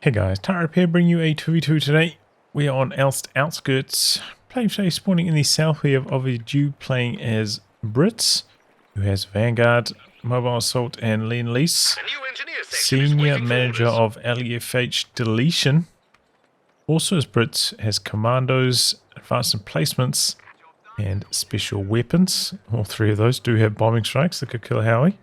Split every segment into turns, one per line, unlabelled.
Hey guys, Tyre here, bringing you a 2v2 today. We are on Elst Outskirts. Playing today, spawning in the south. We have Ovidiu playing as Brits, who has Vanguard, Mobile Assault, and Lean Lease. Senior Manager of LEFH Deletion. Also as Brits, has Commandos, Advanced Emplacements, and Special Weapons. All three of those do have bombing strikes that could kill Howie.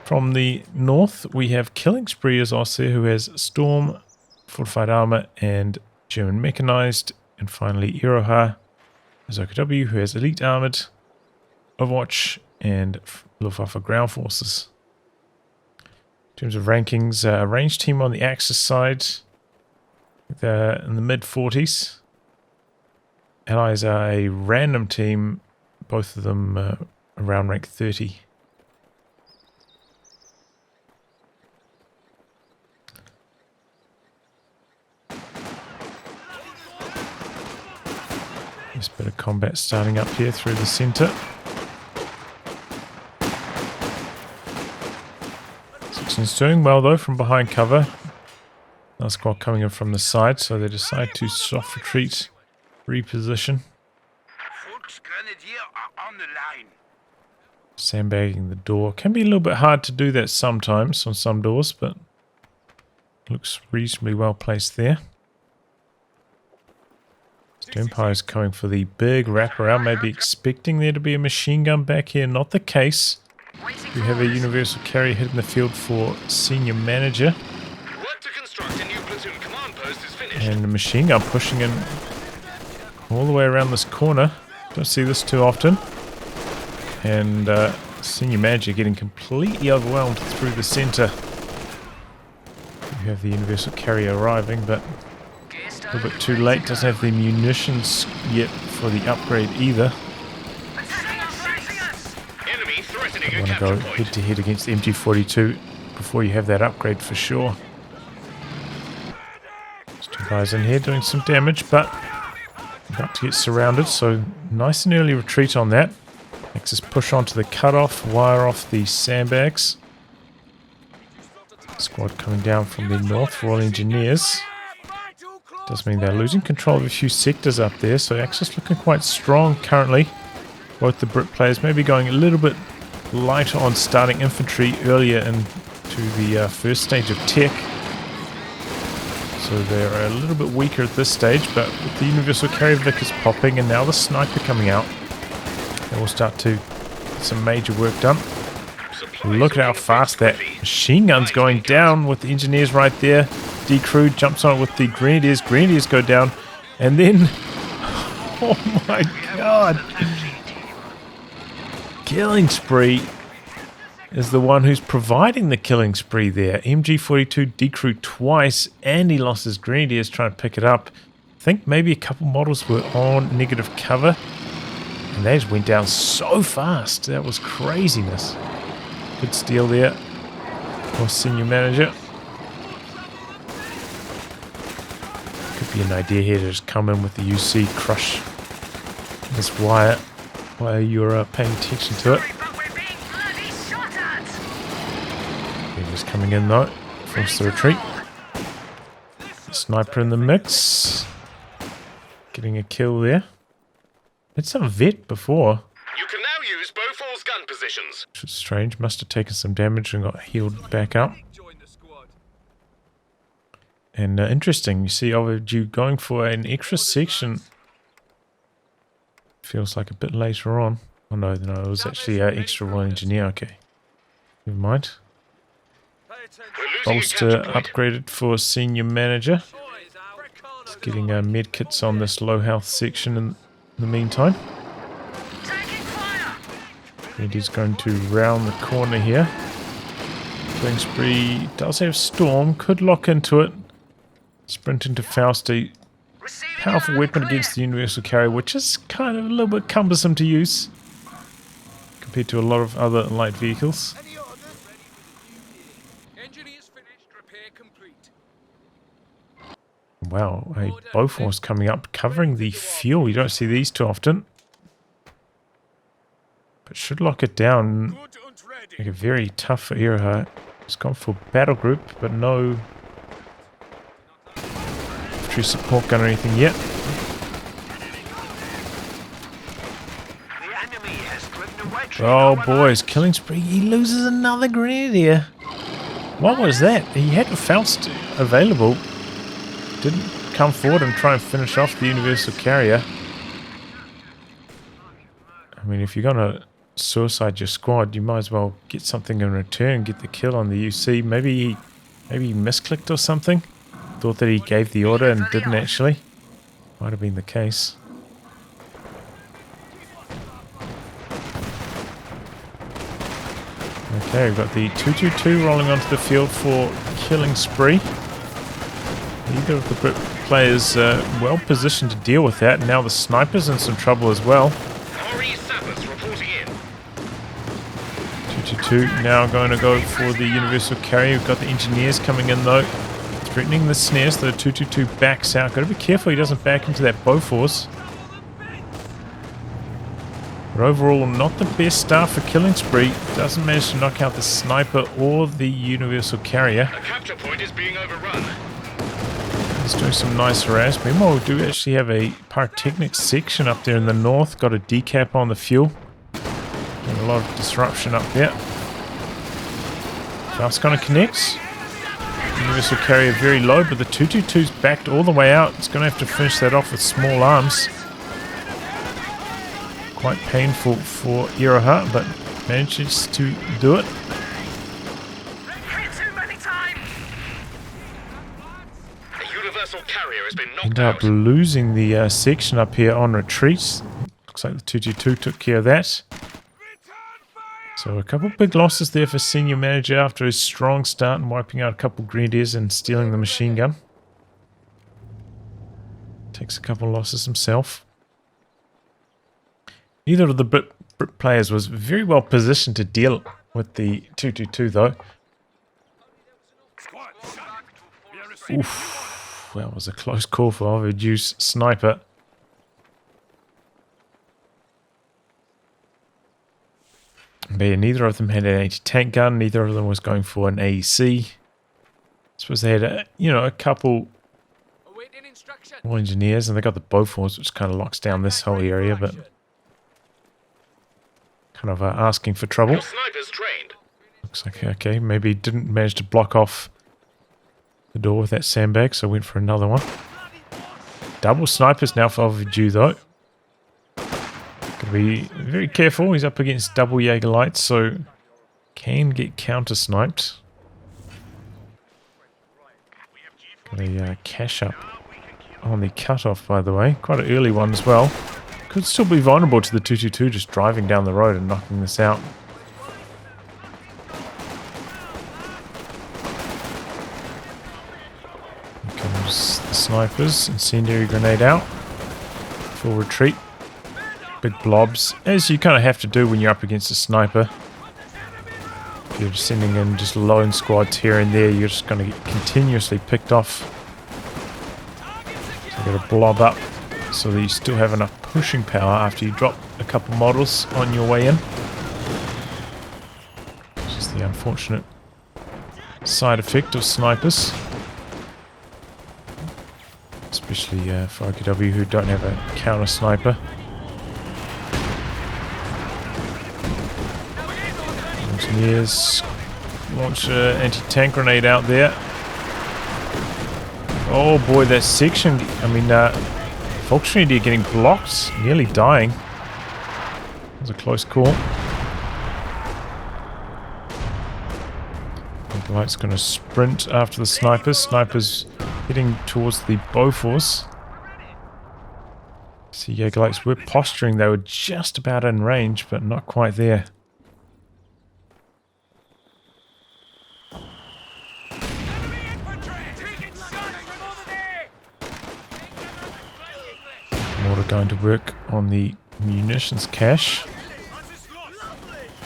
From the north, we have Killing Spree as Ostheer, who has Storm, Fortified Armor, and German Mechanized. And finally, iroha as COH2, who has Elite Armored, Overwatch, and LEFH Ground Forces. In terms of rankings, range team on the Axis side, they're in the mid-40s. Allies are a random team, both of them around rank 30. There's a bit of combat starting up here through the centre. Section's doing well though from behind cover. Another squad coming in from the side, so they decide to soft retreat, reposition. Sandbagging the door. Can be a little bit hard to do that sometimes on some doors, but looks reasonably well placed there. Empire's going for the big wraparound, maybe expecting there to be a machine gun back here. Not the case. We have a universal carrier hitting the field for Senior Manager. And the machine gun pushing in all the way around this corner. Don't see this too often. And Senior Manager getting completely overwhelmed through the centre. We have the universal carrier arriving, but a little bit too late. Doesn't have the munitions yet for the upgrade either. You want to go head to head against the MG42 before you have that upgrade for sure. There's two guys in here doing some damage, but about to get surrounded, so nice and early retreat on that. Makes us push onto the cutoff, wire off the sandbags. Squad coming down from the north, Royal Engineers. Does mean they're losing control of a few sectors up there, so Axis looking quite strong currently. Both the Brit players maybe going a little bit lighter on starting infantry earlier into the first stage of tech. So they're a little bit weaker at this stage, but with the Universal Carrier Vickers popping and now the Sniper coming out, they will start to get some major work done. Look at how fast that machine gun's going down with the Engineers right there. D-Crew jumps on it with the Grenadiers. Grenadiers go down. And then... oh my god! Killing Spree is the one who's providing the killing spree there. MG42 D-Crew twice, and he lost his Grenadiers trying to pick it up. I think maybe a couple models were on negative cover. And they just went down so fast. That was craziness. Good steal there for Senior Manager. Could be an idea here to just come in with the UC, crush this wire while you're paying attention to it. They're just coming in though, force the retreat. Sniper in the mix, getting a kill there. It's some vet before.
You can now use Bofors gun positions.
Which is strange, must have taken some damage and got healed back up. And interesting, you see Ovidiu going for an extra section. Feels like a bit later on. Oh no, it was actually an extra Royal Engineer, okay. Never mind. Bolster upgraded for Senior Manager. Just getting medkits on this low health section in the meantime. And he's going to round the corner here. Killing Spree does have Storm, could lock into it. Sprint into Faust, a powerful weapon against the Universal Carrier, which is kind of a little bit cumbersome to use compared to a lot of other light vehicles. Wow, a Bofors coming up, covering the fuel. You don't see these too often. But should lock it down. Make it very tough for iroha He's gone for battle group, but no true support gun or anything yet. Oh boys, killing spree. He loses another grenadier. What was that? He had a Faust available. Didn't come forward and try and finish off the universal carrier. I mean, if you're going to suicide your squad, you might as well get something in return, get the kill on the UC. Maybe he misclicked or something. Thought that he gave the order and didn't actually. Might have been the case. Okay, we've got the 222 rolling onto the field for killing spree. Neither of the players well positioned to deal with that. Now the sniper's in some trouble as well. 222 now going to go for the universal carrier. We've got the engineers coming in though, threatening the snares. So the 222 backs out. Got to be careful he doesn't back into that Bofors. But overall, not the best start for killing spree. Doesn't manage to knock out the sniper or the universal carrier.
A capture point is being overrun.
He's doing some nice harass. Meanwhile, we do actually have a pyrotechnic section up there in the north. Got a decap on the fuel. And a lot of disruption up there. Faust going to connect. Universal carrier very low, but the 222's backed all the way out. It's going to have to finish that off with small arms. Quite painful for iroha, but manages to do it.
A universal carrier has been knocked
End up
out.
losing the section up here on retreats. Looks like the 222 took care of that. So a couple of big losses there for senior manager after his strong start and wiping out a couple of grenadiers and stealing the machine gun. Takes a couple of losses himself. Neither of the Brit players was very well positioned to deal with the 222 though. Oof, that was a close call for Ovidiu's sniper. But yeah, neither of them had an anti-tank gun. Neither of them was going for an AEC. I suppose they had a couple more engineers, and they got the Bofors, which kind of locks down this whole area, but kind of asking for trouble.
Your sniper's trained.
Looks like, okay, maybe he didn't manage to block off the door with that sandbag, so went for another one. Double snipers now for Ovidiu though. Gotta be very careful. He's up against double Jaegerlights, so can get counter sniped. Got a cash up on the cutoff, by the way. Quite an early one as well. Could still be vulnerable to the 222 just driving down the road and knocking this out. Here comes the snipers. Incendiary grenade out. Full retreat. Big blobs, as you kind of have to do when you're up against a sniper. If you're just sending in just lone squads here and there, you're just going to get continuously picked off. So you've got to blob up so that you still have enough pushing power after you drop a couple models on your way in. It's just the unfortunate side effect of snipers. Especially for OKW who don't have a counter sniper. Engineers launch an anti-tank grenade out there. Oh boy, that section, I mean, Volksgrenadier getting blocked, nearly dying. That was a close call. Light's going to sprint after the snipers. Snipers heading towards the Bofors. See, Jaegerlights were posturing. They were just about in range, but not quite there. Mortar going to work on the munitions cache.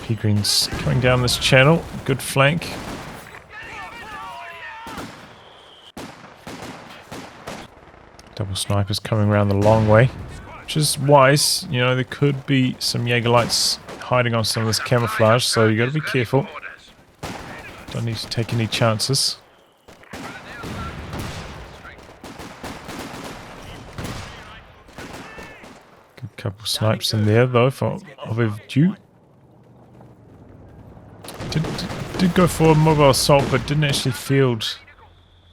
P-Green's coming down this channel. Good flank. Double snipers coming around the long way, which is wise. You know, there could be some Jaegerlights hiding on some of this camouflage, so you got to be careful. Don't Don't need to take any chances. Good couple snipes in there though for Ovidiu. Did go for a mobile assault, but didn't actually field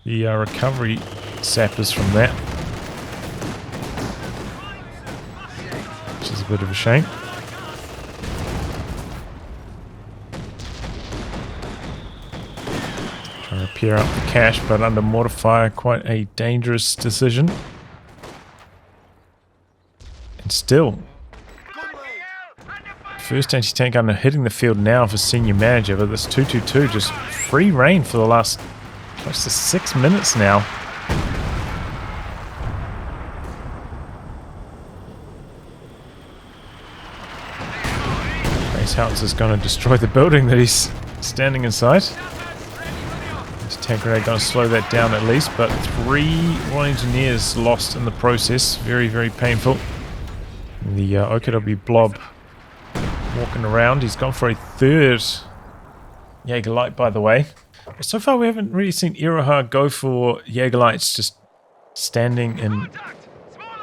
the recovery sappers from that, which is a bit of a shame. Trying to repair up the cache, but under mortar fire, quite a dangerous decision. And still, first anti-tank gunner hitting the field now for senior manager, but this 222 just free reign for the last close to 6 minutes now. Base House is going to destroy the building that he's standing inside. This tank grenade going to slow that down at least, but 3 Royal Engineers lost in the process. Very, very painful. And the OKW blob walking around. He's gone for a 3rd Jaegerlight, by the way. So far we haven't really seen iroha go for Jaegerlights, just standing in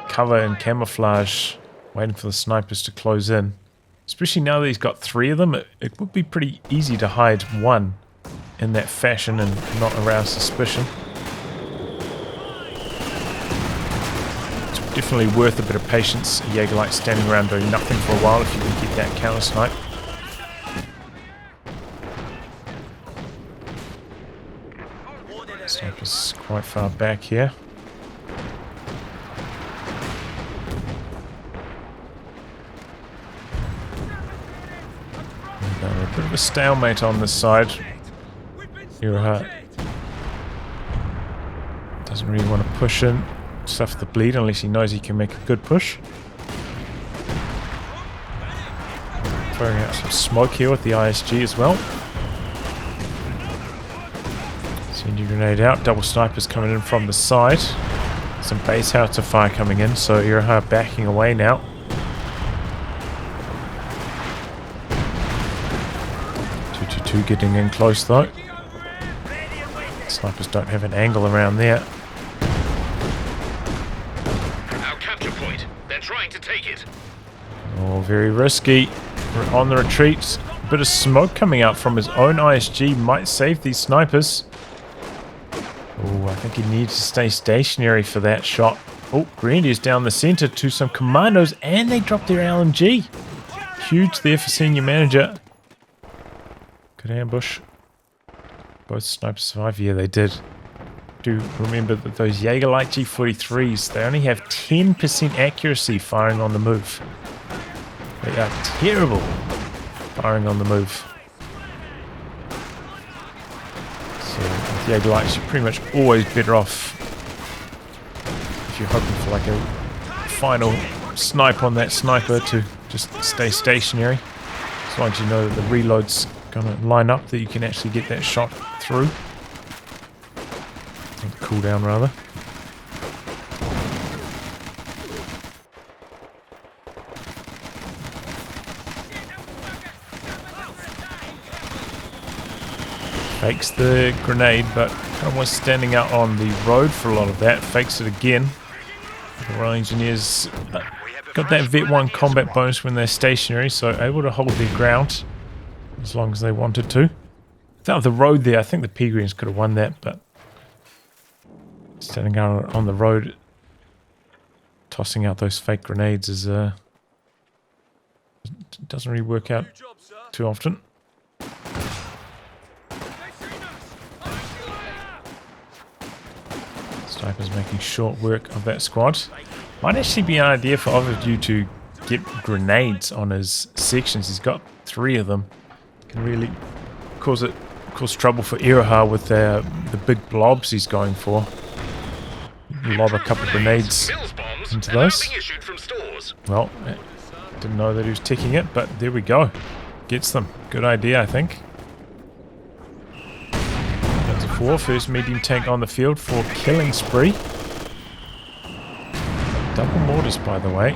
cover and camouflage, waiting for the snipers to close in. Especially now that he's got 3 of them, it would be pretty easy to hide one in that fashion and not arouse suspicion. It's definitely worth a bit of patience. A Jaegerlight standing around doing nothing for a while if you can get that counter snipe. Sniper's quite far back here. A bit of a stalemate on this side. iroha doesn't really want to push in, suffer the bleed unless he knows he can make a good push. Throwing out some smoke here with the ISG as well. Senior grenade out, double snipers coming in from the side. Some base howitzer fire coming in, so iroha backing away now. Getting in close though. Snipers don't have an angle around there.
Our capture point. They're trying to take it.
Oh, very risky. We're on the retreat. A bit of smoke coming out from his own ISG might save these snipers. Oh, I think he needs to stay stationary for that shot. Oh, Grenadiers down the center to some Commandos, and they drop their LMG. Huge there for senior manager. Good ambush. Both snipers survive. Yeah, they did. Do remember that those Jaegerlight G43s, they only have 10% accuracy firing on the move. They are terrible firing on the move. So with Jaegerlights, you're pretty much always better off if you're hoping for like a final snipe on that sniper to just stay stationary. As long as you know that the reload's going to line up, that you can actually get that shot through. Or the cooldown rather. Fakes the grenade, but kind of was standing out on the road for a lot of that. Fakes it again. The Royal Engineers got that Vet 1 combat bonus when they're stationary, so able to hold their ground as long as they wanted to. Without the road there, I think the P-Greens could have won that, but standing out on the road, tossing out those fake grenades is doesn't really work out too often. Sniper's making short work of that squad. Might actually be an idea for Ovidiu to get grenades on his sections. He's got 3 of them. Can really cause trouble for iroha with the big blobs he's going for. Lob a couple grenades into those. Well, didn't know that he was ticking it, but there we go. Gets them. Good idea, I think. That's a 4. First medium tank on the field for killing spree. Double mortars, by the way.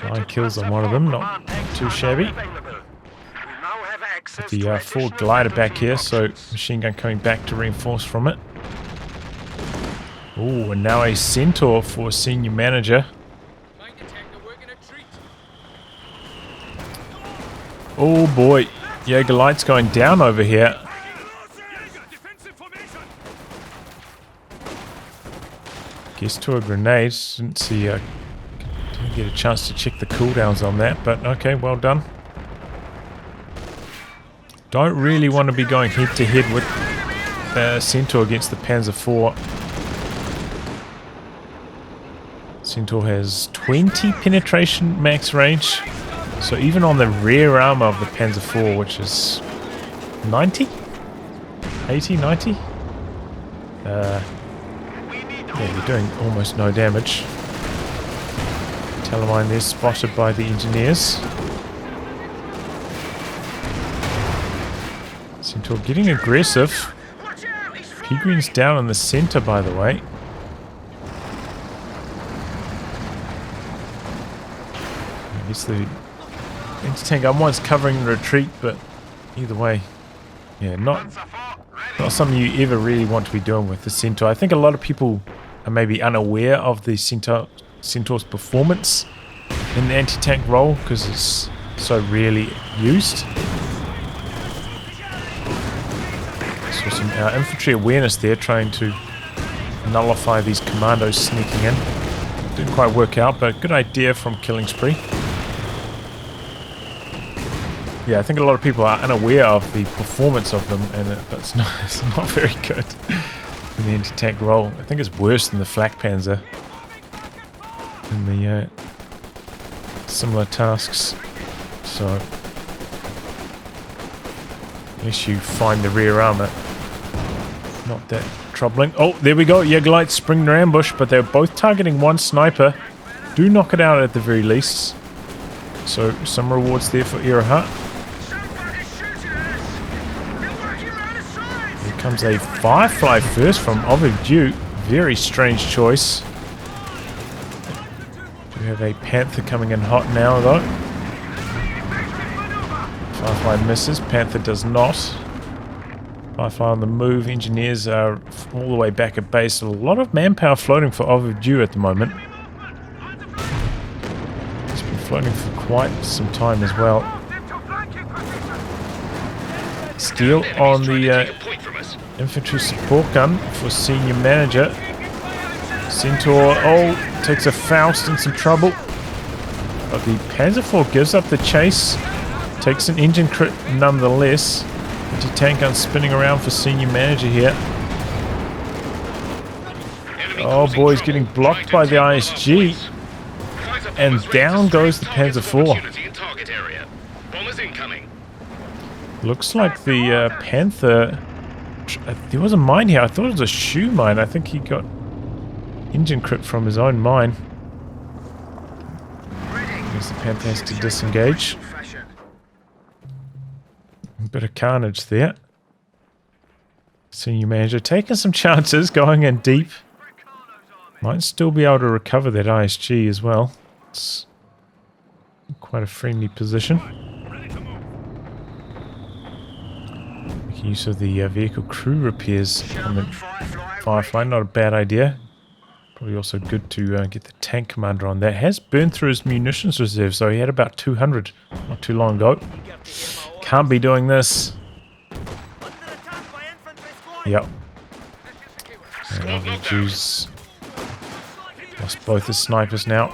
9 kills on one of them, not too shabby. With the forward glider back here, so machine gun coming back to reinforce from it. Oh, and now a centaur for senior manager. Oh boy, Jaeger Light's going down over here. Guess to a grenade. Didn't see. Didn't get a chance to check the cooldowns on that, but okay, well done. Don't really want to be going head to head with Centaur against the Panzer IV. Centaur has 20 penetration max range, so even on the rear armor of the Panzer IV, which is 90? 80, 90? Yeah, you're doing almost no damage. Telemine there spotted by the engineers. Centaur getting aggressive. P-Green's down in the center, by the way. I guess the anti-tank one's covering the retreat, but either way, yeah, not something you ever really want to be doing with the Centaur. I think a lot of people are maybe unaware of the Centaur's performance in the anti-tank role because it's so rarely used. So some infantry awareness there, trying to nullify these commandos sneaking in. Didn't quite work out, but good idea from Killing Spree. Yeah, I think a lot of people are unaware of the performance of them, and it's not very good in the anti-tank role. I think it's worse than the Flak Panzer in the similar tasks. So, unless you find the rear armor, not that troubling. Oh, there we go. Jägerlights spring their ambush, but they're both targeting one sniper. Do knock it out at the very least. So, some rewards there for iroha. Here comes a Firefly first from Ovidiu. Very strange choice. We have a Panther coming in hot now, though. Firefly misses. Panther does not. Firefly on the move. Engineers are all the way back at base. A lot of manpower floating for Ovidiu at the moment. It's been floating for quite some time as well. Steel on the infantry support gun for senior manager. Centaur, takes a Faust in some trouble. But the Panzer IV gives up the chase. Takes an engine crit nonetheless. Anti-tank gun spinning around for senior manager here. Oh boy, he's getting blocked by the ISG. And down goes the Panzer IV. Looks like the Panther... There was a mine here. I thought it was a shoe mine. I think he got engine crit from his own mine. As the Panther has to disengage. A bit of carnage there. Senior manager taking some chances, going in deep. Might still be able to recover that ISG as well. It's quite a friendly position. Making use of the vehicle crew repairs on the Firefly, not a bad idea. Probably also good to get the tank commander on that. Has burned through his munitions reserve, so he had about 200 not too long ago. Can't be doing this. Yep. And Ovidiu's lost both his snipers now.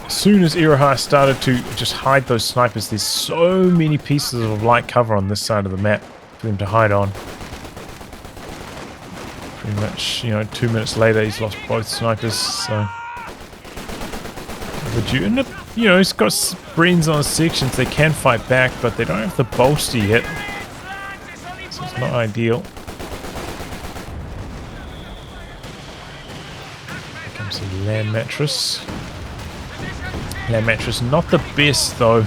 As soon as iroha started to just hide those snipers, there's so many pieces of light cover on this side of the map for them to hide on. Pretty much, 2 minutes later, he's lost both snipers, so... And he's got Brains on sections, they can fight back, but they don't have the bolster yet. So it's not ideal. Here comes the land mattress. Land mattress, not the best though.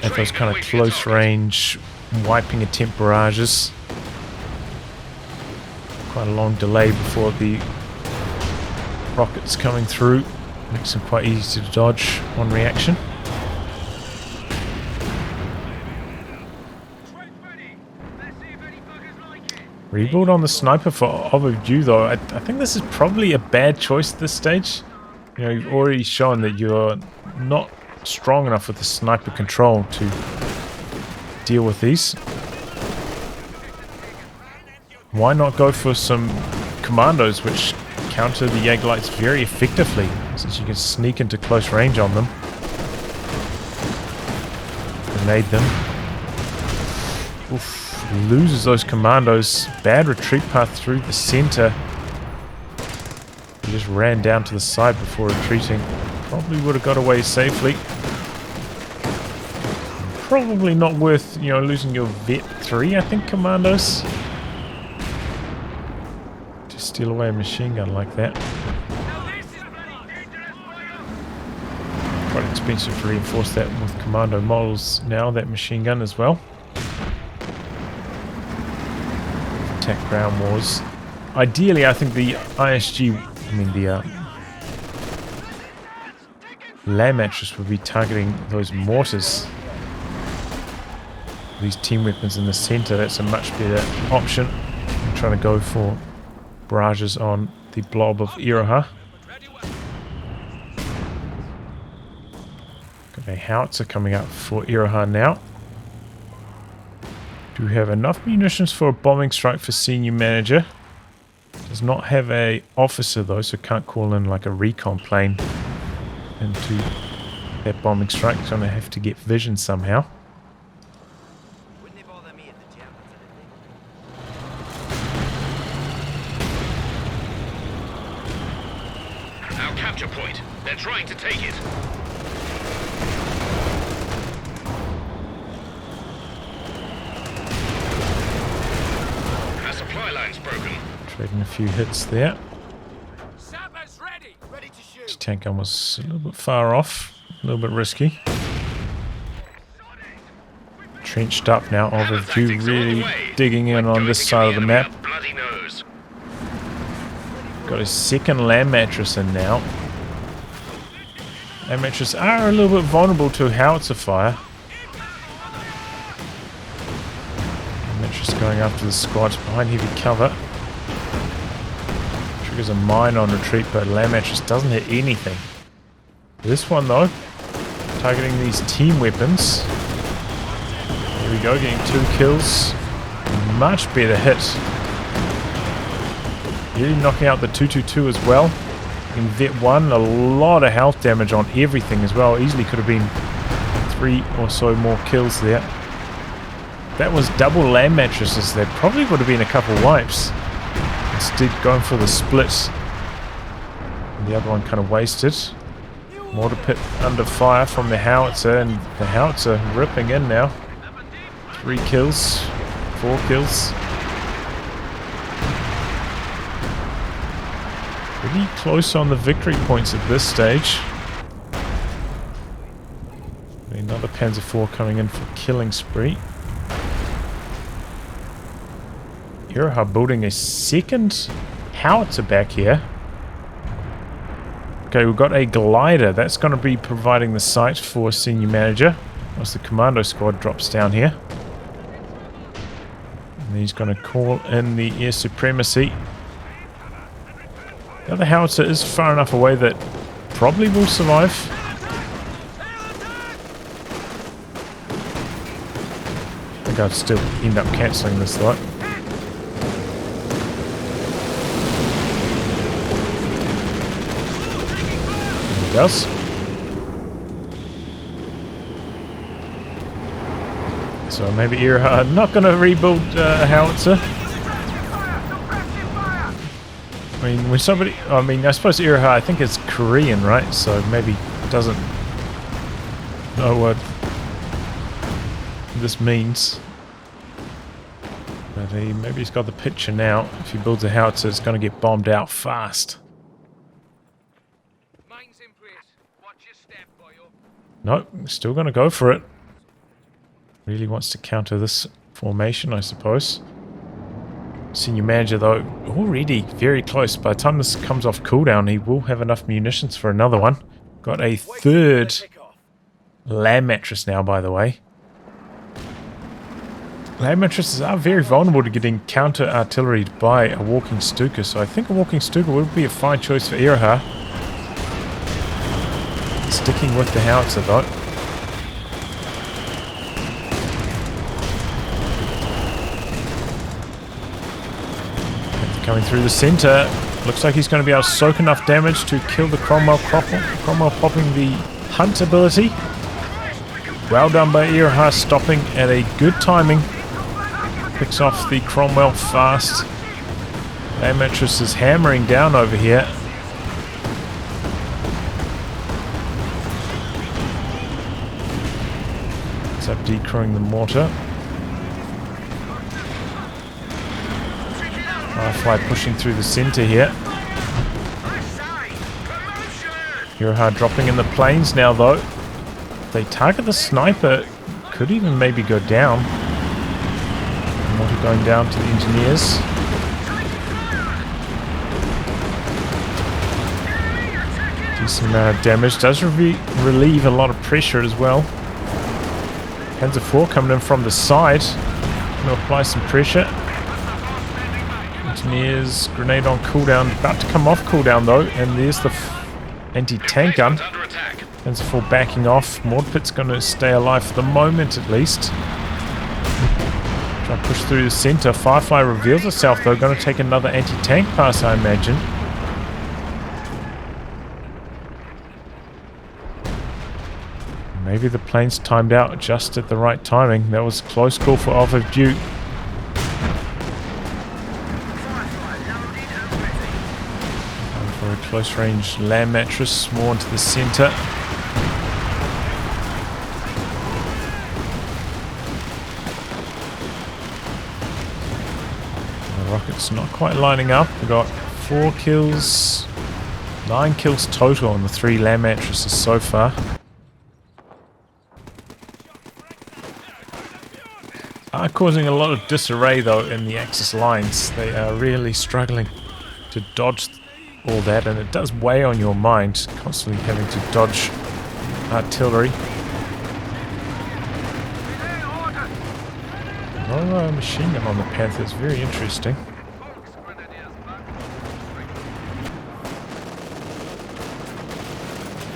At those kind of close range, wiping attempt barrages. Quite a long delay before the rockets coming through. Makes them quite easy to dodge on reaction. Rebuild on the sniper for Ovidiu though. I think this is probably a bad choice at this stage. You know, you've already shown that you're not strong enough with the sniper control to deal with these. Why not go for some Commandos which counter the Jägerlights very effectively, since you can sneak into close range on them. Grenade them. Oof. Loses those Commandos. Bad retreat path through the center. He just ran down to the side before retreating. Probably would have got away safely. Probably not worth, you know, losing your Vet 3, I think, Commandos. To steal away a machine gun like that. Quite expensive to reinforce that with Commando models now, that machine gun as well. Attack ground wars. Ideally, I think the ISG, the land mattress would be targeting those mortars. These team weapons in the center, that's a much better option. I'm trying to go for barrages on the blob of iroha. Got a howitzer coming up for iroha now. Do we have enough munitions for a bombing strike for senior manager? Does not have a officer though, so can't call in like a recon plane into that bombing strike. It's gonna have to get vision somehow.
Our capture point. They're trying to take it. Broken.
Trading a few hits there. This tank gun was a little bit far off, a little bit risky. Trenched up now, Ovidiu really digging in on this side of the map. Got his second land mattress in now. Land mattresses are a little bit vulnerable to howitzer fire. Just going after the squads behind heavy cover. Triggers a mine on retreat, but land mattress doesn't hit anything. This one though, targeting these team weapons. Here we go, getting 2 kills. Much better hit. Really knocking out the 222 as well. In Vet 1, a lot of health damage on everything as well. Easily could have been 3 or so more kills there. That was double land mattresses. That probably would have been a couple wipes. Instead, going for the split. And the other one kind of wasted. Mortar pit under fire from the howitzer, and the howitzer ripping in now. 3 kills, 4 kills. Pretty close on the victory points at this stage. Another Panzer IV coming in for killing spree. iroha building a second howitzer back here. Okay, we've got a glider. That's going to be providing the site for senior manager. Once the commando squad drops down here. And he's going to call in the air supremacy. The other howitzer is far enough away that probably will survive. I think I'd still end up cancelling this though. Does. So maybe iroha not going to rebuild a howitzer. I mean, when somebody, I suppose iroha, I think it's Korean, right? So maybe doesn't know what this means. But maybe he's got the picture now. If he builds a howitzer, it's going to get bombed out fast. Nope, still going to go for it. Really wants to counter this formation, I suppose. Senior Manager, though, already very close. By the time this comes off cooldown, he will have enough munitions for another one. Got a third land mattress now, by the way. Land mattresses are very vulnerable to getting counter-artilleried by a walking Stuka, so I think a walking Stuka would be a fine choice for iroha. Sticking with the howitzer, though. Coming through the center. Looks like he's going to be able to soak enough damage to kill the Cromwell. Cromwell popping the hunt ability. Well done by iroha, stopping at a good timing. Picks off the Cromwell fast. Land mattress is hammering down over here. Ends up decrewing the mortar. Firefly pushing through the center here. iroha dropping in the plains now, though. They target the sniper. Could even maybe go down. Mortar going down to the engineers. Decent amount of damage. Does relieve a lot of pressure as well. Panzer IV coming in from the side. Going to apply some pressure. Engineers, grenade on cooldown, about to come off cooldown though, and there's the anti-tank gun. Panzer IV backing off. Mordpit's going to stay alive for the moment at least. Try to push through the center. Firefly reveals itself though, going to take another anti-tank pass, I imagine. Maybe the plane's timed out just at the right timing. That was a close call for Ovidiu. Close range land mattress, more into the center. The rocket's not quite lining up. We've got 4 kills, 9 kills total on the 3 land mattresses so far. Are causing a lot of disarray though in the Axis lines. They are really struggling to dodge all that, and it does weigh on your mind, constantly having to dodge artillery. No machine gun on the Panther is very interesting.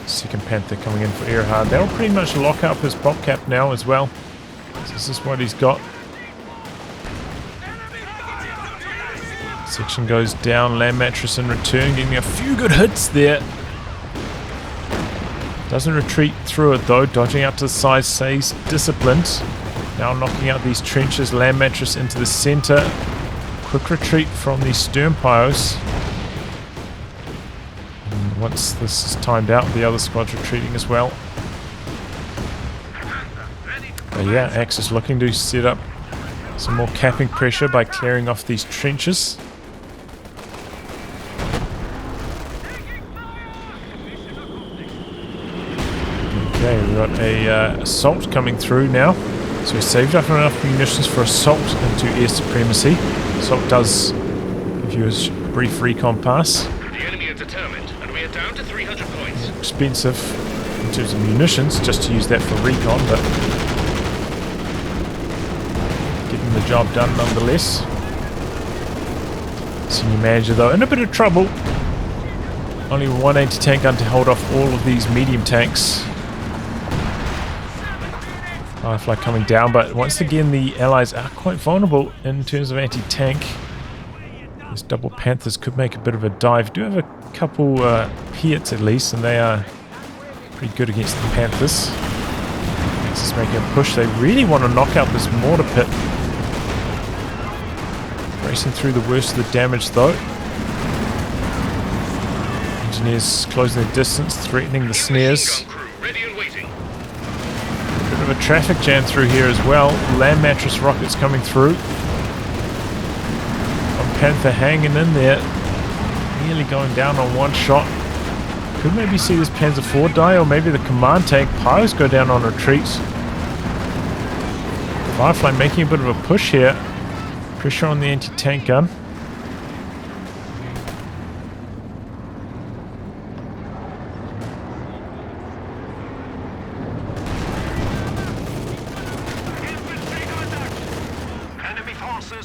Second Panther coming in for iroha. That'll pretty much lock up his pop cap now as well. So this is what he's got. Section goes down, land mattress in return, getting a few good hits there. Doesn't retreat through it though, dodging out to the side, stays disciplined. Now knocking out these trenches, land mattress into the center. Quick retreat from the stern pyros. And once this is timed out, the other squad's retreating as well. But yeah, Axis looking to set up some more capping pressure by clearing off these trenches. Okay, we've got a assault coming through now. So we saved up enough munitions for assault into air supremacy. Assault does give you a brief recon pass.
The enemy are determined, and we are down to 300 points.
Expensive in terms of munitions, just to use that for recon, but getting the job done nonetheless. Senior Manager though in a bit of trouble. Only 1 anti-tank gun to hold off all of these medium tanks. Firefly coming down, but once again the allies are quite vulnerable in terms of anti-tank. These double Panthers could make a bit of a dive. Do have a couple hits at least, and they are pretty good against the Panthers. Axis making a push. They really want to knock out this mortar pit. Racing through the worst of the damage though. Engineers closing their distance, threatening the snares. Bit of a traffic jam through here as well. Land mattress rockets coming through. One Panther hanging in there. Nearly going down on one shot. Could maybe see this Panzer IV die, or maybe the command tank. Pyros go down on retreat. Firefly making a bit of a push here. Pressure on the anti-tank gun.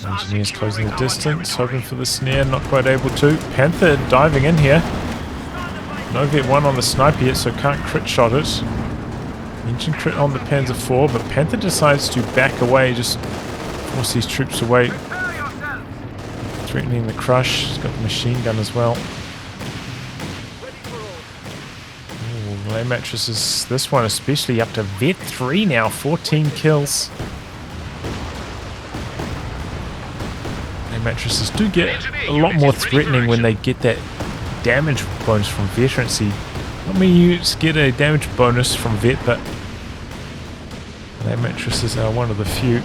Engineers closing the distance, hoping for the snare, not quite able to. Panther diving in here. No Vet 1 on the sniper yet, so can't crit shot it. Engine crit on the Panzer IV, but Panther decides to back away, just force these troops away. Threatening the crush. He's got the machine gun as well. Ooh, lay mattresses. This one especially up to Vet 3 now, 14 kills. Mattresses do get a lot more threatening when they get that damage bonus from veterancy. Not many units get a damage bonus from vet, but their mattresses are one of the few.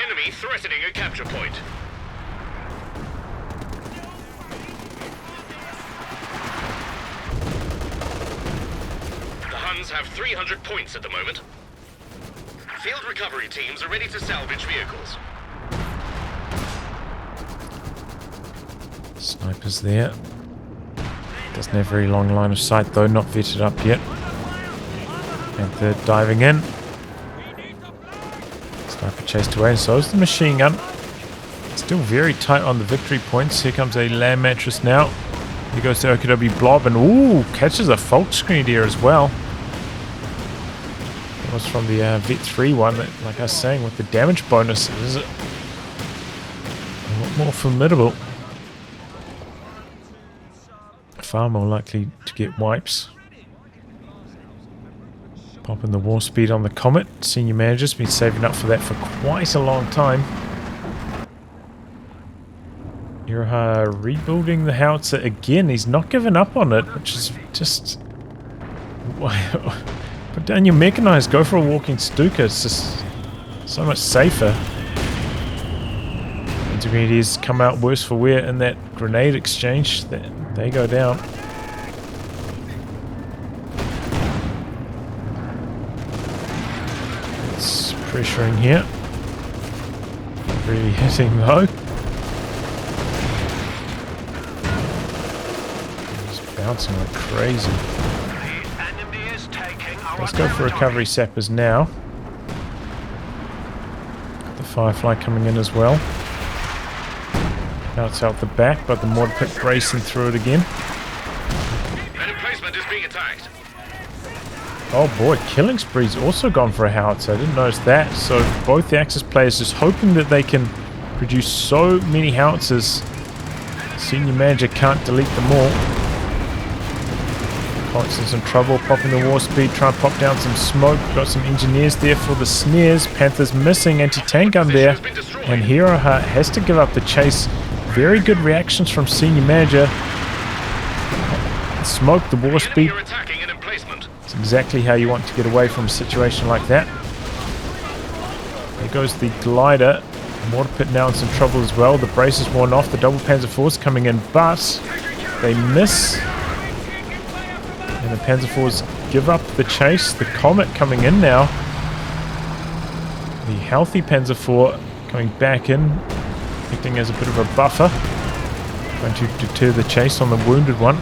Enemy threatening a capture point. The Huns have 300 points at the moment. Field recovery teams are ready to salvage vehicles.
Snipers there. Doesn't have very long line of sight though, not vetted up yet. Panther diving in. Sniper chased away, and so is the machine gun. Still very tight on the victory points. Here comes a land mattress now. Here goes the OKW blob, and ooh, catches a fault screen here as well. Was from the Vet 3 one that, like I was saying, with the damage bonus is a lot more formidable. Far more likely to get wipes. Popping the war speed on the Comet. Senior manager's been saving up for that for quite a long time. iroha rebuilding the howitzer again. He's not given up on it, which is just... Put down your mechanized, go for a walking Stuka, it's just so much safer. Intermediates come out worse for wear in that grenade exchange, they go down. It's pressuring here. Not really hitting though. Just bouncing like crazy. Let's go for recovery sappers now. The Firefly coming in as well. Now it's out the back, but the mortar pit bracing through it again.
An emplacement is being attacked.
Oh boy, Killing Spree's also gone for a howitzer. I didn't notice that. So both the Axis players just hoping that they can produce so many howitzers. Senior manager can't delete them all. Cox in some trouble, popping the war speed, trying to pop down some smoke. Got some engineers there for the snares. Panther's missing, anti-tank gun there. And iroha has to give up the chase. Very good reactions from senior manager. Smoke, the war speed. It's exactly how you want to get away from a situation like that. There goes the glider. Mortar pit now in some trouble as well. The brace is worn off. The double Panzer IV's coming in, but they miss. And the Panzer IVs give up the chase. The Comet coming in now. The healthy Panzer IV coming back in, acting as a bit of a buffer. Trying to deter the chase on the wounded one.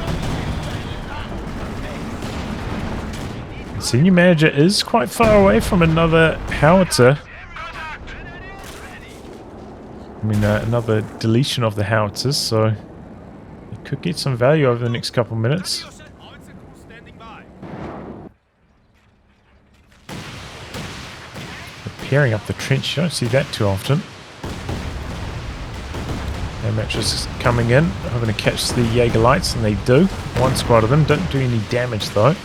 The senior manager is quite far away from another howitzer. I mean, another deletion of the howitzers, so it could get some value over the next couple minutes. Repairing up the trench, you don't see that too often. Their matches is coming in, hoping to catch the Jaeger lights, and they do. One squad of them, don't do any damage though.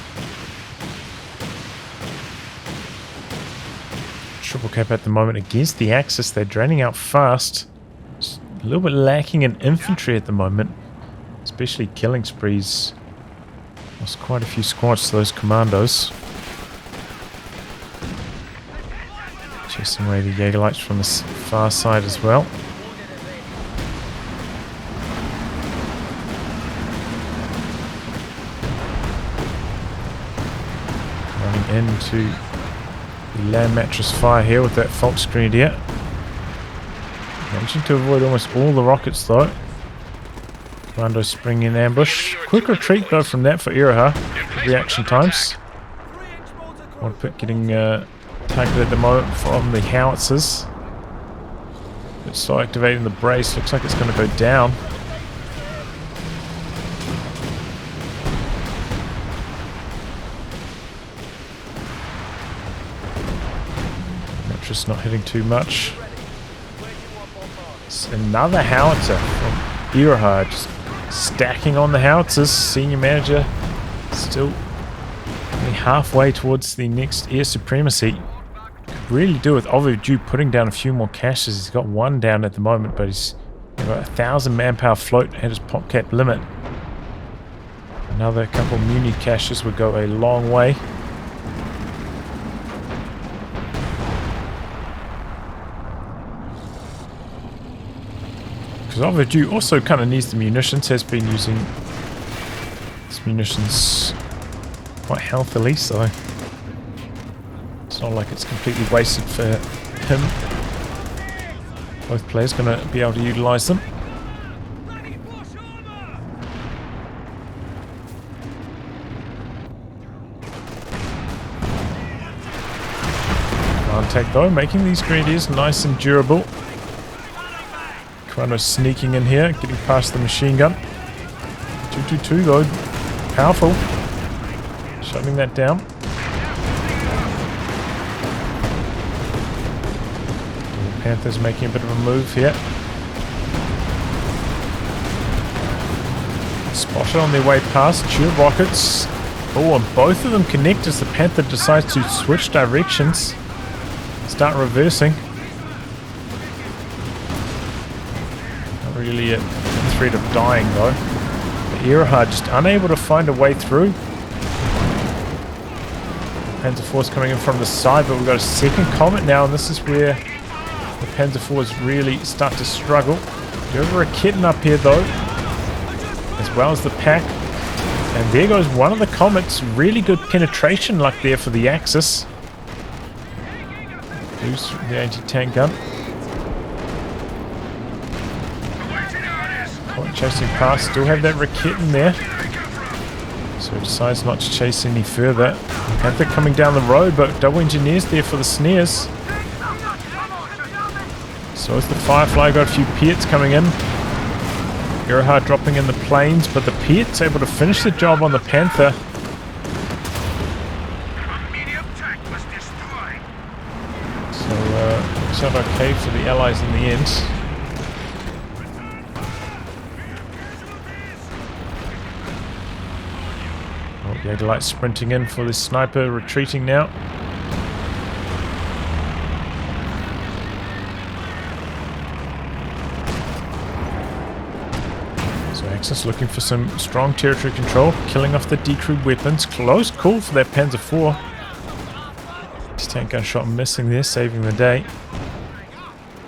Triple cap at the moment against the Axis. They're draining out fast. Just a little bit lacking in infantry at the moment, especially Killing Sprees. Lost quite a few squads to those Commandos. Chasing away the Jaeger lights from the far side as well. Running into The land mattress fire here with that Fox Grenadier. Managing to avoid almost all the rockets though. Commandos spring in ambush. Quick retreat though from that for iroha. Reaction times. One pit getting targeted at the moment from the howitzers. It's still activating the brace. Looks like it's going to go down. Just not hitting too much. It's another howitzer from iroha, just stacking on the howitzers. Senior manager still only halfway towards the next air supremacy. Could really do with Ovidiu putting down a few more caches. He's got one down at the moment, but he's got 1,000 manpower float at his pop cap limit. Another couple muni caches would go a long way. Ovidiu also kind of needs the munitions, has been using his munitions quite healthily, so it's not like it's completely wasted for him. Both players going to be able to utilize them. Contact though, making these grenadiers nice and durable. Kind of sneaking in here, getting past the machine gun. 222 though, powerful. Shutting that down. The Panthers making a bit of a move here. Spotted on their way past, two rockets. Oh, and both of them connect as the Panther decides to switch directions. Start reversing. Really at threat of dying though. The iroha just unable to find a way through. Panzer IV coming in from the side, but we've got a second comet now, and this is where the Panzer IVs really start to struggle. Go over a kitten up here though, as well as the pack. And there goes one of the comets. Really good penetration luck there for the Axis. Use the anti-tank gun. Chasing past, still have that Rakit in there. So he decides not to chase any further. Panther coming down the road, but double engineers there for the snares. So as the Firefly, got a few Piets coming in. iroha dropping in the planes, but the Piet's able to finish the job on the Panther. So looks out okay for the Allies in the end. The light sprinting in for this sniper, retreating now. So Axis looking for some strong territory control, killing off the decrewed weapons. Close call for that Panzer IV. This tank gunshot missing there, saving the day.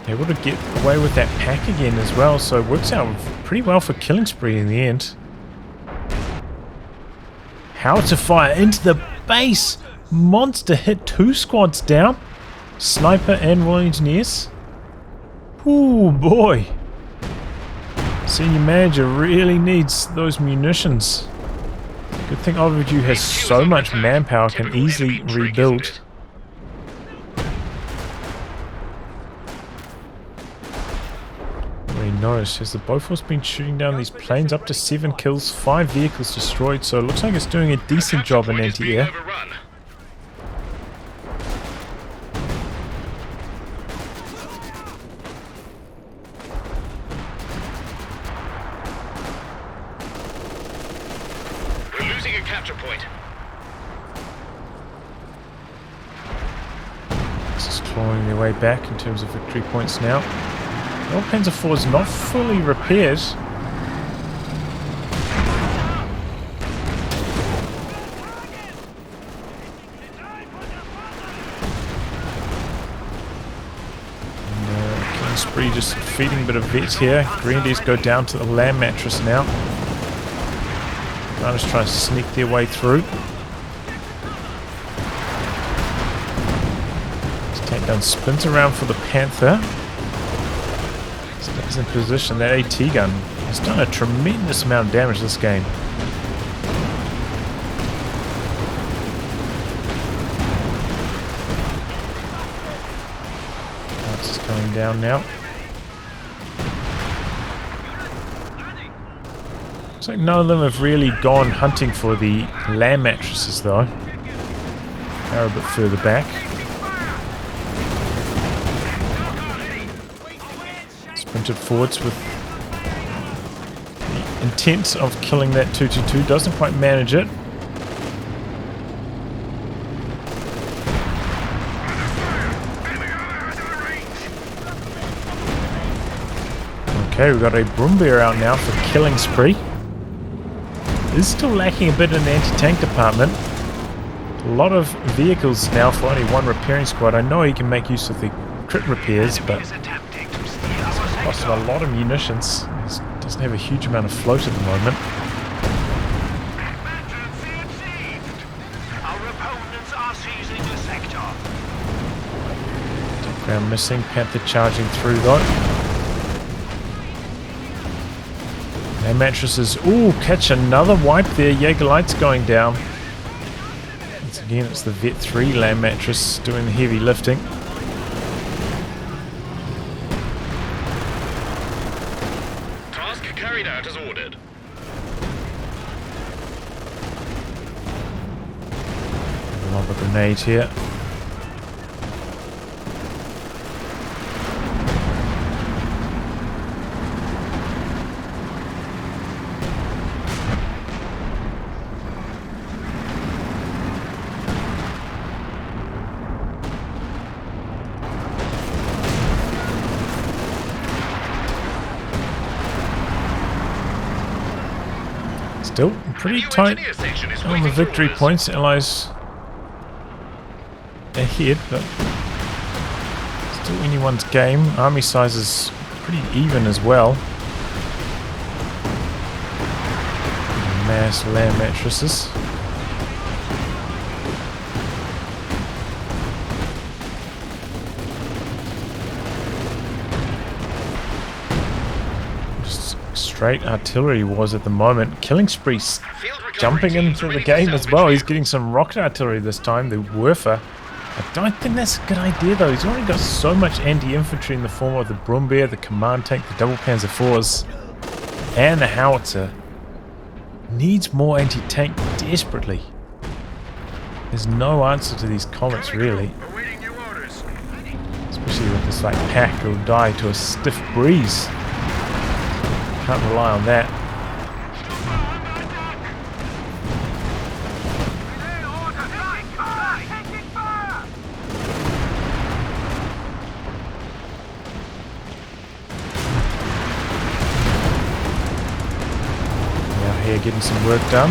Able to get away with that pack again as well, so it works out pretty well for Killing Spree in the end. Howitzer fire into the base. Monster hit, 2 squads down. Sniper and Royal Engineers. Ooh boy. Senior manager really needs those munitions. Good thing Ovidiu has so much manpower, can easily rebuild. Notice has the Bofors been shooting down these planes, up to 7 kills, 5 vehicles destroyed, so it looks like it's doing a decent job in anti-air.
We're losing a capture point.
This is clawing their way back in terms of victory points now. Well, Panzer IV is not fully repaired. And Killing Spree just feeding a bit of vets here. Grenadiers go down to the land mattress now. Runners try to sneak their way through. Gun spins around for the Panther. Stays in position. That AT gun has done a tremendous amount of damage this game. That's just going down now. Looks like none of them have really gone hunting for the land mattresses though. They're a bit further back. Sprinted forwards with the intent of killing that 222. Doesn't quite manage it. Okay, we've got a Brumbeer out now for killing spree. Is still lacking a bit in the anti-tank department. A lot of vehicles now for only one repairing squad. I know he can make use of the crit repairs, but it's cost him a lot of munitions. He doesn't have a huge amount of float at the moment. Top ground missing. Panther charging through though. And mattresses. Ooh, catch another wipe there. Jaegerlight's going down. Once again, it's the Vet 3 land mattress doing the heavy lifting.
Task carried out as ordered.
Lob a grenade here. Still pretty tight on the victory points. Allies ahead, but still anyone's game. Army size is pretty even as well. Mass land mattresses. Straight artillery wars at the moment. Killing spree jumping into the game as well. He's getting some rocket artillery this time, the Werfer. I don't think that's a good idea though. He's already got so much anti-infantry in the form of the Brumbeer, the command tank, the double Panzer IVs, and the howitzer. Needs more anti-tank desperately. There's no answer to these comets really. Especially with this like pack, it'll die to a stiff breeze. Can't rely on that. Now here getting some work done.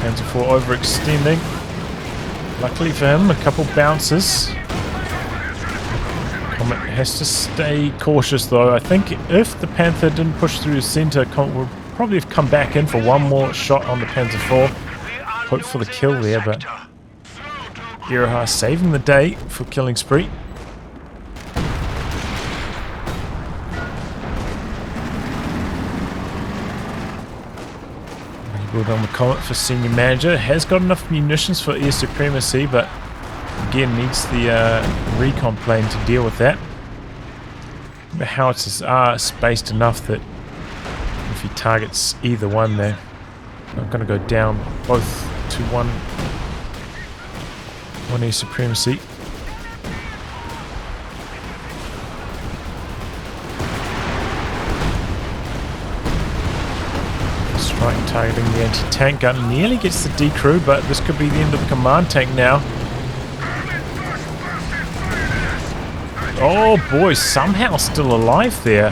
Panzer IV overextending. Luckily for him, a couple bounces. Comet has to stay cautious though. I think if the Panther didn't push through the center, Comet would probably have come back in for one more shot on the Panzer IV. Hope for the kill there, but iroha saving the day for killing spree. Well done with Comet for senior manager. Has got enough munitions for air supremacy, but again needs the recon plane to deal with that. The howitzers are spaced enough that if he targets either one, they're not going to go down both to one air supremacy. Strike targeting the anti-tank gun. Nearly gets the decrew, but this could be the end of the command tank now. Oh boy, somehow still alive there.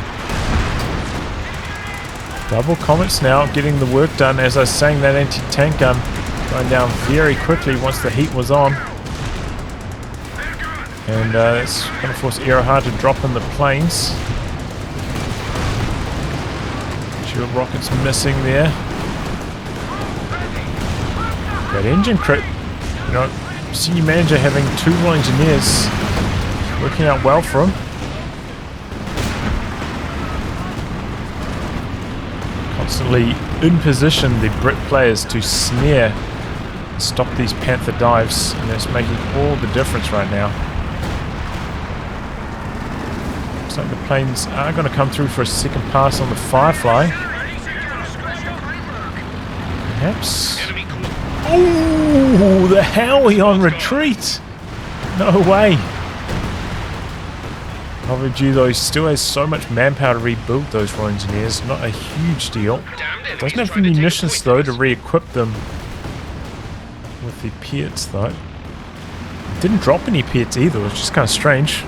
Double comets now getting the work done. As I was saying, that anti-tank gun going down very quickly once the heat was on. And that's going to force iroha to drop in the planes. Shield rockets missing there. That engine crit, you know, Senior manager having 2 Royal Engineers working out well for him. Constantly in position, the Brit players, to snare, stop these Panther dives, and that's making all the difference right now. Looks like the planes are going to come through for a second pass on the Firefly. Perhaps. Oh, the Howie on retreat! No way! Ovidiu though still has so much manpower to rebuild those Royal Engineers, not a huge deal. Doesn't have the munitions though to re-equip them with the Piets though. Didn't drop any Piets either, which is kind of strange.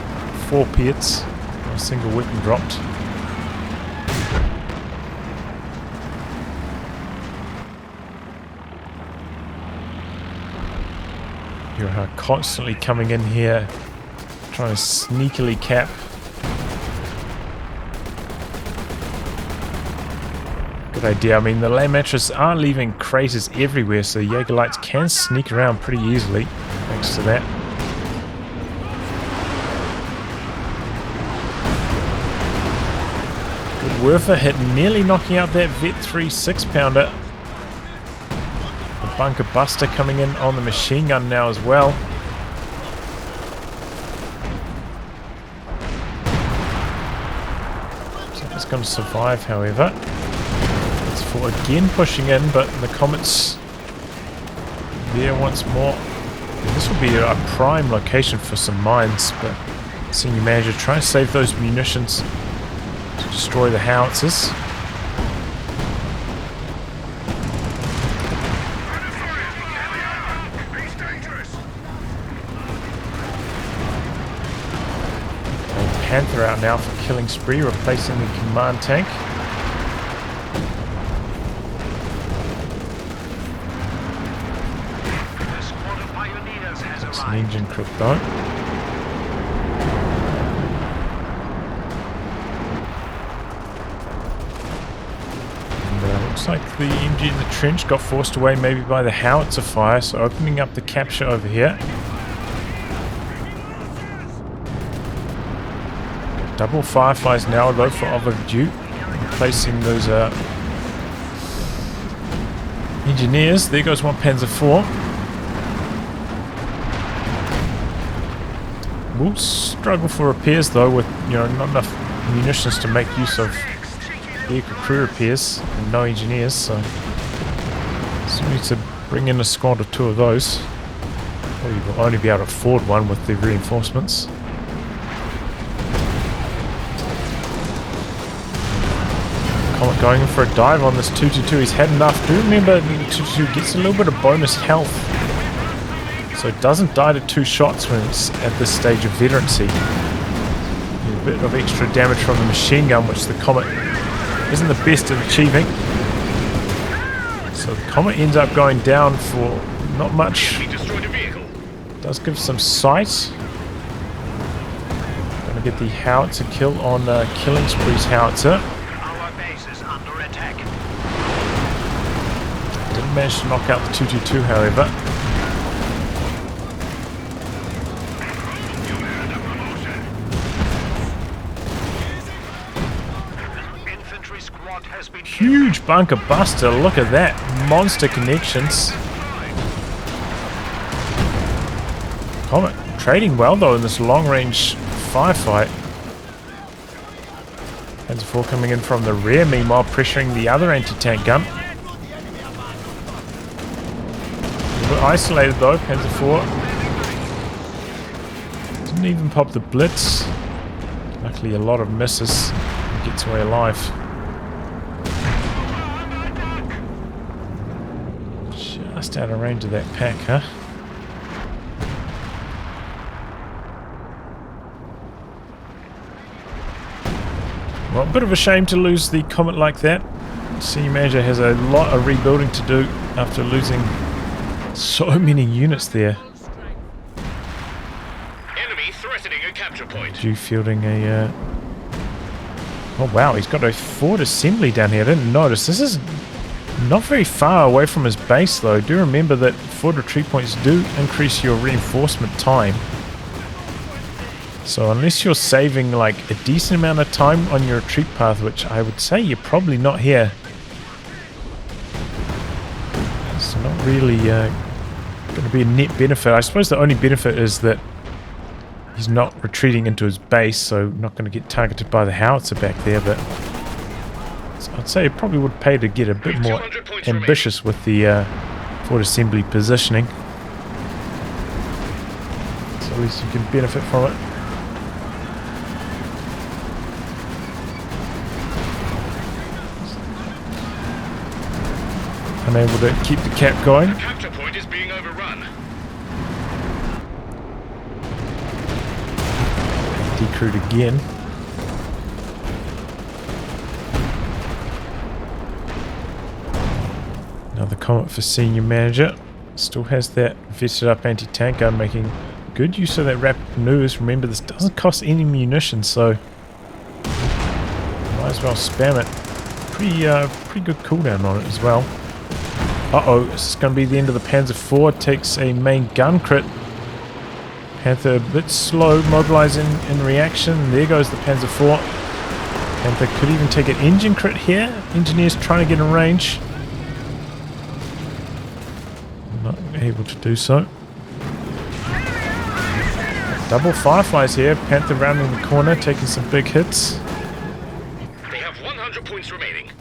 4 Piets, not a single weapon dropped. You're constantly coming in here, trying to sneakily cap. Good idea. I mean, the land matches are leaving craters everywhere, so the Jaegerlights can sneak around pretty easily, thanks to that. Good Werfer hit, nearly knocking out that Vet 3 6-pounder. The Bunker Buster coming in on the machine gun now as well. So it's going to survive, however. It's for again pushing in, but the Comets there once more. And this will be a prime location for some mines, but Senior Manager trying to save those munitions to destroy the howitzers. Panther out now for killing spree, replacing the command tank. That's an engine cook though. And looks like the MG in the trench got forced away maybe by the howitzer fire, so opening up the capture over here. Double Fireflies now though for Ovidiu, replacing those engineers. There goes one Panzer IV. We'll struggle for repairs though, with not enough munitions to make use of vehicle crew repairs and no engineers, so still need to bring in a squad or 2 of those. Probably will only be able to afford one with the reinforcements. Comet going in for a dive on this 222. He's had enough. Do remember the 222 gets a little bit of bonus health, so it doesn't die to 2 shots when it's at this stage of veterancy. A bit of extra damage from the machine gun, which the Comet isn't the best at achieving. So the Comet ends up going down for not much. Does give some sight. Gonna get the howitzer kill on Killing Spree's howitzer. Didn't manage to knock out the 222, however. Huge bunker buster, look at that. Monster connections. Comet trading well though in this long range firefight. Panzer IV coming in from the rear, meanwhile pressuring the other anti-tank gun. A little bit isolated though, Panzer IV. Didn't even pop the blitz. Luckily a lot of misses. He gets away alive. Just out of range of that pack, huh? Well, a bit of a shame to lose the Comet like that. Senior Manager has a lot of rebuilding to do after losing so many units there.
Enemy threatening a capture point.
Ovidiu fielding a... Oh wow, he's got a Ford assembly down here. I didn't notice. This is Not very far away from his base though. Do remember that forward retreat points do increase your reinforcement time. So unless you're saving like a decent amount of time on your retreat path, which I would say you're probably not here. It's not really going to be a net benefit. I suppose the only benefit is that he's not retreating into his base, so not going to get targeted by the howitzer back there, but I'd say it probably would pay to get a bit more ambitious with the forward assembly positioning. So at least you can benefit from it. Unable to keep the cap going.
The capture point is being overrun.
Decrewed again. Another comment for senior manager. Still has that vetted up anti-tank gun, making good use of that rapid maneuvers. Remember, this doesn't cost any munitions, so might as well spam it. Pretty good cooldown on it as well. Uh-oh, this is going to be the end of the Panzer IV. Takes a main gun crit. Panther a bit slow, mobilizing in reaction. There goes the Panzer IV. Panther could even take an engine crit here. Engineers trying to get in range. Not able to do so. Double Fireflies here. Panther rounding the corner, taking some big hits.
They have 100 points remaining.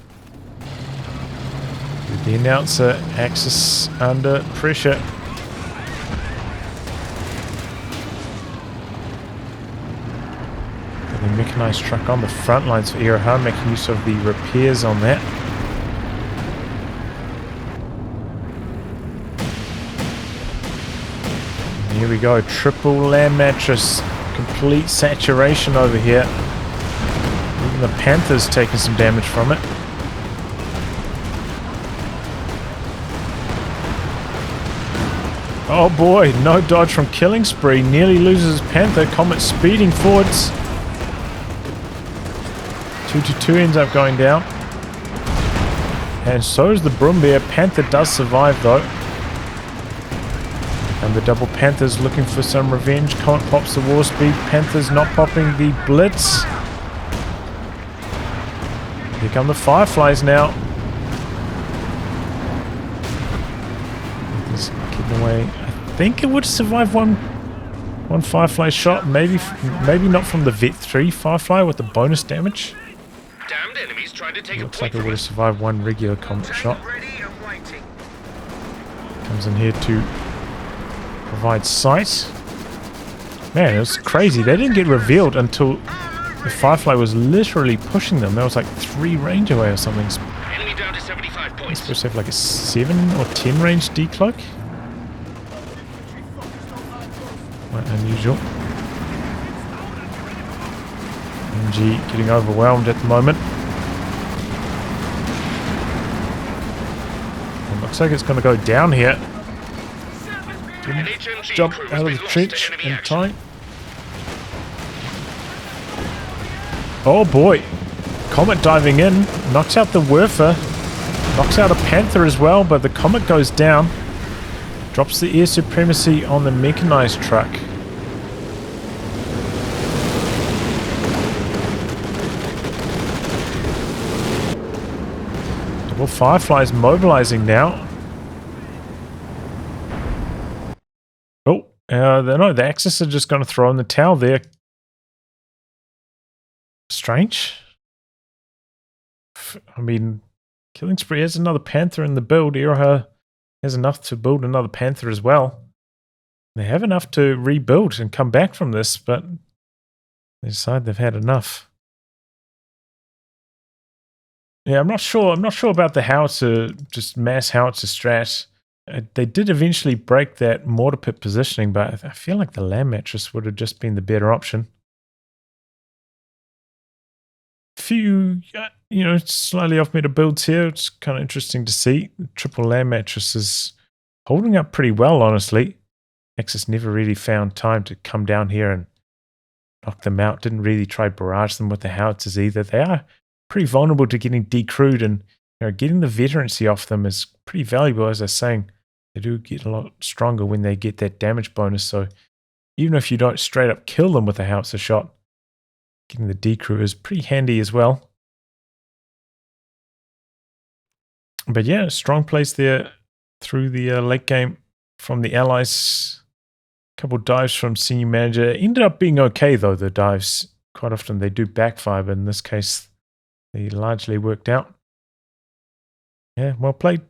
The announcer, Axis under pressure. The mechanized truck on the front lines for iroha, making use of the repairs on that. And here we go, triple land mattress, complete saturation over here. Even the Panther's taking some damage from it. Oh boy, no dodge from Killing Spree. Nearly loses his Panther. Comet speeding forwards. 2-2 ends up going down. And so does the Brumbear. Panther does survive though. And the double Panther's looking for some revenge. Comet pops the war speed. Panther's not popping the blitz. Here come the Fireflies now. Panther's keeping away. I think it would survive one Firefly shot. Maybe not from the Vet 3 Firefly with the bonus damage.
Damned enemies trying to take
Looks
a
like
point
it would have survived one regular Comet shot. Comes in here to provide sight. Man, it was crazy. They didn't get revealed until the Firefly was literally pushing them. That was like 3 range away or something.
Enemy down to 75
It's
points.
supposed to have like a 7 or 10 range decloak. Quite unusual. MG getting overwhelmed at the moment. It looks like it's going to go down here. Didn't jump out of the trench in time. Oh boy. Comet diving in. Knocks out the Werfer. Knocks out a Panther as well, but the Comet goes down. Drops the air supremacy on the mechanized truck. Double Fireflies mobilizing now. Oh, no, the Axis are just going to throw in the towel there. Strange. I mean, Killing Spree has another Panther in the build. iroha has enough to build another Panther as well. They have enough to rebuild and come back from this, but they decide they've had enough. Yeah, I'm not sure about the howitzer, just mass howitzer strat. They did eventually break that mortar pit positioning, but I feel like the land mattress would have just been the better option. Few, slightly off meta builds here. It's kind of interesting to see. The triple land mattress is holding up pretty well, honestly. Axis never really found time to come down here and knock them out. Didn't really try barrage them with the howitzers either. They are pretty vulnerable to getting decrewed, and getting the veterancy off them is pretty valuable. As I was saying, they do get a lot stronger when they get that damage bonus. So even if you don't straight up kill them with a howitzer shot, getting the decrew is pretty handy as well. But yeah, strong plays there through the late game from the allies. A couple dives from senior manager. Ended up being okay though, the dives. Quite often they do backfire, but in this case, they largely worked out. Yeah, well played.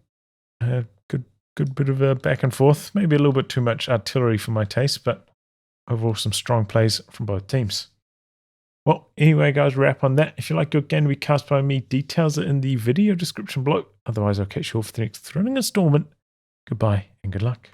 Good bit of a back and forth. Maybe a little bit too much artillery for my taste, but overall some strong plays from both teams. Well, anyway, guys, wrap on that. If you like your game to be cast by me, details are in the video description below. Otherwise, I'll catch you all for the next thrilling installment. Goodbye and good luck.